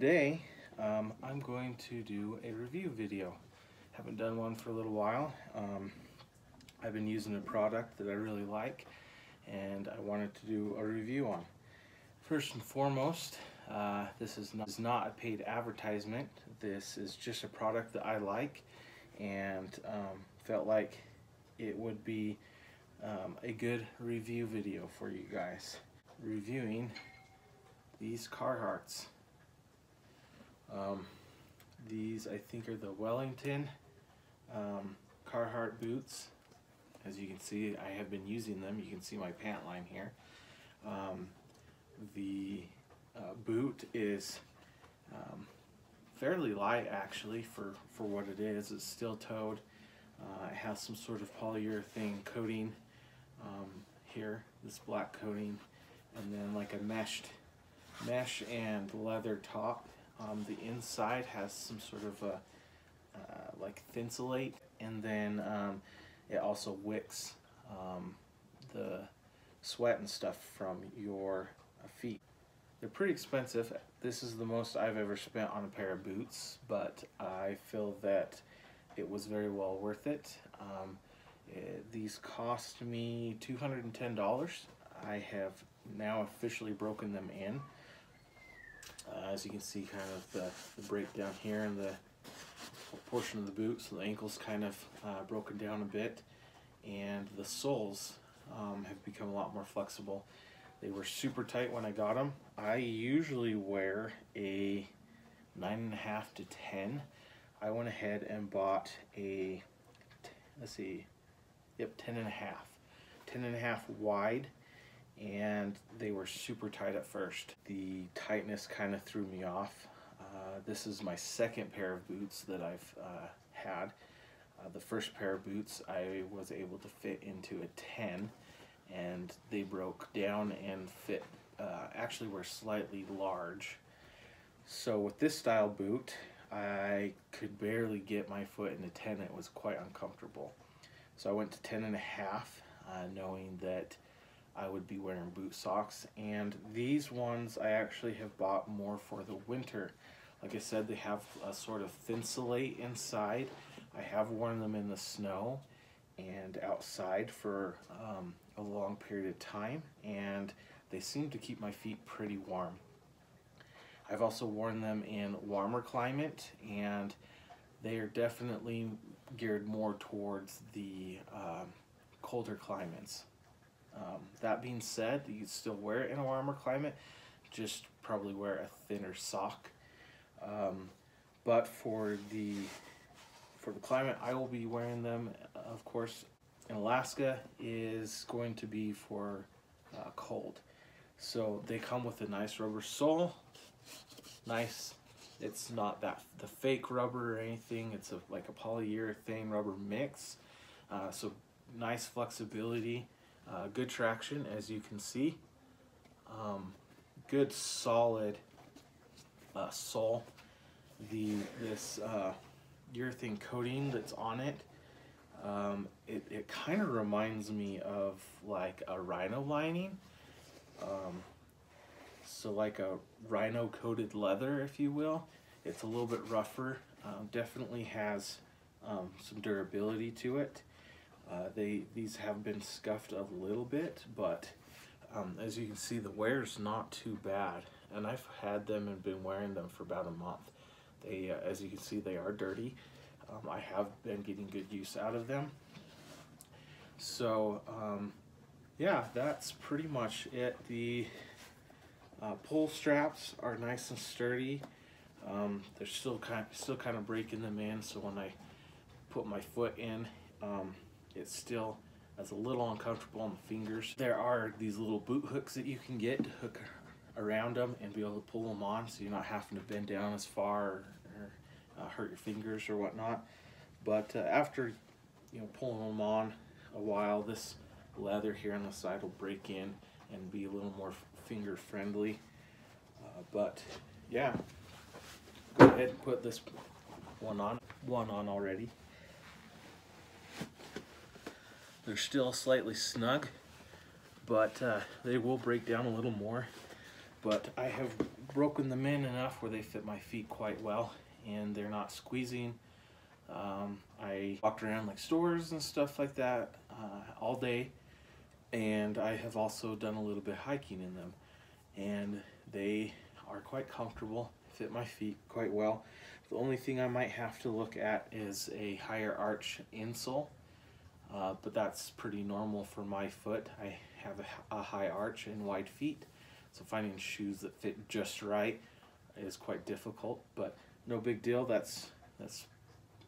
today I'm going to do a review video. Haven't done one for a little while. I've been using a product that I really like and I wanted to do a review on. First and foremost, this is not a paid advertisement. This is just a product that I like and felt like it would be a good review video for you guys. Reviewing these Carhartts. These I think are the Wellington Carhartt boots. As you can see, I have been using them. You can see my pant line here. The boot is fairly light actually for what it is. It's steel-toed. It has some sort of polyurethane coating here, this black coating, and then like a mesh and leather top. The inside has some sort of a like Thinsulate, and then it also wicks the sweat and stuff from your feet. They're pretty expensive. This is the most I've ever spent on a pair of boots, but I feel that it was very well worth it. These cost me $210. I have now officially broken them in. As you can see, kind of the breakdown here in the portion of the boot, so the ankle's kind of broken down a bit, and the soles have become a lot more flexible. They were super tight when I got them. I usually wear a 9.5 to 10. I went ahead and bought a, let's see, yep, 10.5. 10.5 wide, and they were super tight at first. The tightness kind of threw me off. This is my second pair of boots that I've had. The first pair of boots I was able to fit into a 10, and they broke down and fit, actually were slightly large. So with this style boot, I could barely get my foot in a 10. It was quite uncomfortable. So I went to 10.5, knowing that I would be wearing boot socks. And these ones I actually have bought more for the winter. Like I said, they have a sort of Thinsulate inside. I have worn them in the snow and outside for a long period of time, and they seem to keep my feet pretty warm. I've also worn them in warmer climate, and they are definitely geared more towards the colder climates. That being said, you can still wear it in a warmer climate, just probably wear a thinner sock. But for the climate I will be wearing them, of course, in Alaska is going to be for cold. So they come with a nice rubber sole. Nice. It's not the fake rubber or anything. It's like a polyurethane rubber mix. So nice flexibility, good traction, as you can see. Good solid sole. This urethane coating that's on it, it kind of reminds me of like a rhino lining. So like a rhino coated leather, if you will. It's a little bit rougher, definitely has some durability to it. These have been scuffed a little bit, but as you can see, the wear's not too bad, and I've had them and been wearing them for about a month. They, as you can see, they are dirty. I have been getting good use out of them. So yeah, that's pretty much it. The pull straps are nice and sturdy. They're still kind of breaking them in, so when I put my foot in, it's still a little uncomfortable on the fingers. There are these little boot hooks that you can get to hook around them and be able to pull them on, so you're not having to bend down as far or hurt your fingers or whatnot. But after pulling them on a while, this leather here on the side will break in and be a little more finger friendly. But yeah, go ahead and put this one on already. They're still slightly snug, but they will break down a little more. But I have broken them in enough where they fit my feet quite well and they're not squeezing. I walked around like stores and stuff like that all day, and I have also done a little bit of hiking in them, and they are quite comfortable, fit my feet quite well. The only thing I might have to look at is a higher arch insole, but that's pretty normal for my foot. I have a high arch and wide feet, so finding shoes that fit just right is quite difficult, but no big deal. That's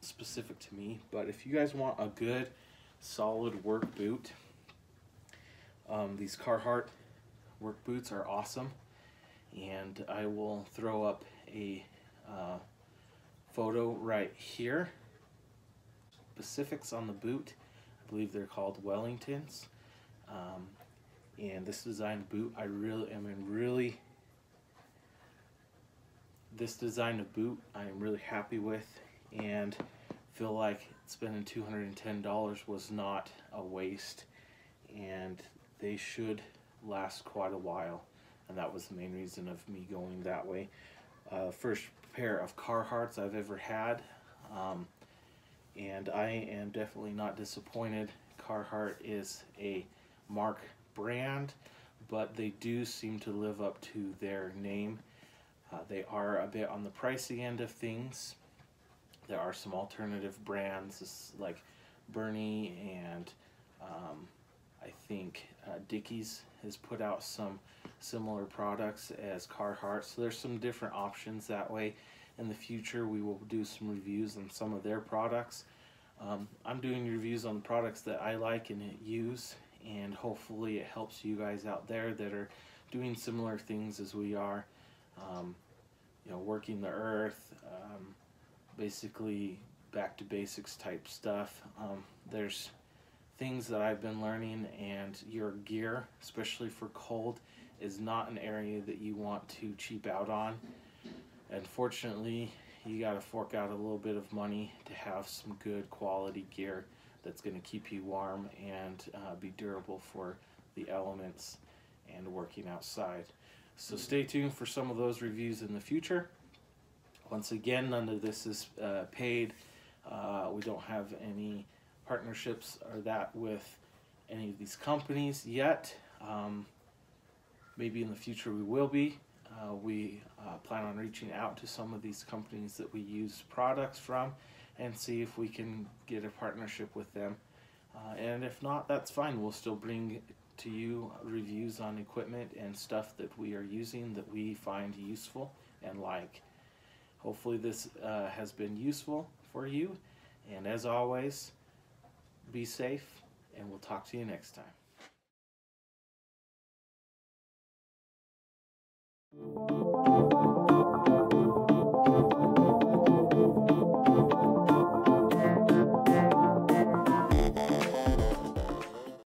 specific to me. But if you guys want a good solid work boot, these Carhartt work boots are awesome, and I will throw up a photo right here. Specifics on the boot, I believe they're called Wellingtons, and this design boot this design of boot I am really happy with, and feel like spending $210 was not a waste, and they should last quite a while, and that was the main reason of me going that way. First pair of Carhartts I've ever had, and I am definitely not disappointed. Carhartt is a mark brand, but they do seem to live up to their name. They are a bit on the pricey end of things. There are some alternative brands like Bernie, and I think Dickies has put out some similar products as Carhartt, so there's some different options that way. In the future we will do some reviews on some of their products. I'm doing reviews on the products that I like and use, and hopefully it helps you guys out there that are doing similar things as we are, you know, working the earth, basically back to basics type stuff. There's things that I've been learning, and your gear, especially for cold, is not an area that you want to cheap out on. Unfortunately, you got to fork out a little bit of money to have some good quality gear that's going to keep you warm and be durable for the elements and working outside. So stay tuned for some of those reviews in the future. Once again, none of this is paid. We don't have any partnerships or that with any of these companies yet. Maybe in the future we will be. We plan on reaching out to some of these companies that we use products from and see if we can get a partnership with them. And if not, that's fine. We'll still bring to you reviews on equipment and stuff that we are using that we find useful and like. Hopefully this has been useful for you, and as always, be safe, and we'll talk to you next time.